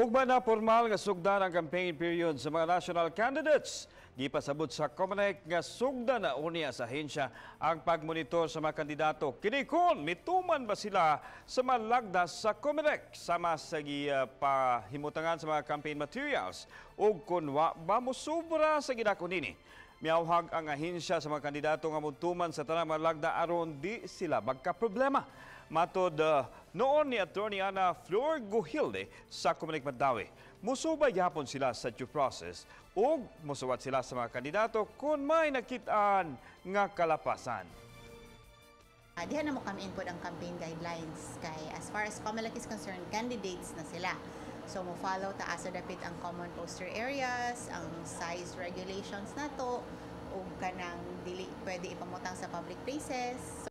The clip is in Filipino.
Ugma na formal nga sugdan ang campaign period sa mga national candidates. Gipasabot sa COMELEC nga sugdan na unya sa ahensya ang pagmonitor sa mga kandidato. Kini kon mituman ba sila sa malagdas sa COMELEC sama sa pahimutangan sa mga campaign materials ug kun wa ba mosobra sa gidakon nini. Miawhag ang ahensya sa mga kandidato nga mutuman sa tanang malagda aron di sila magka-problema. Matod noon ni Attorney Ana Flor Guhilde sa COMELEC Mandawi, musubay yapon sila sa due process ug musuwat sila sa mga kandidato kung may nakitaan nga kalapasan. Diha na mo kami input ang campaign guidelines kay as far as COMELEC is concerned, candidates na sila. So mo follow taas sa dapit ang common poster areas, ang size regulations nato ug kanang dili pwede ipamutang sa public places.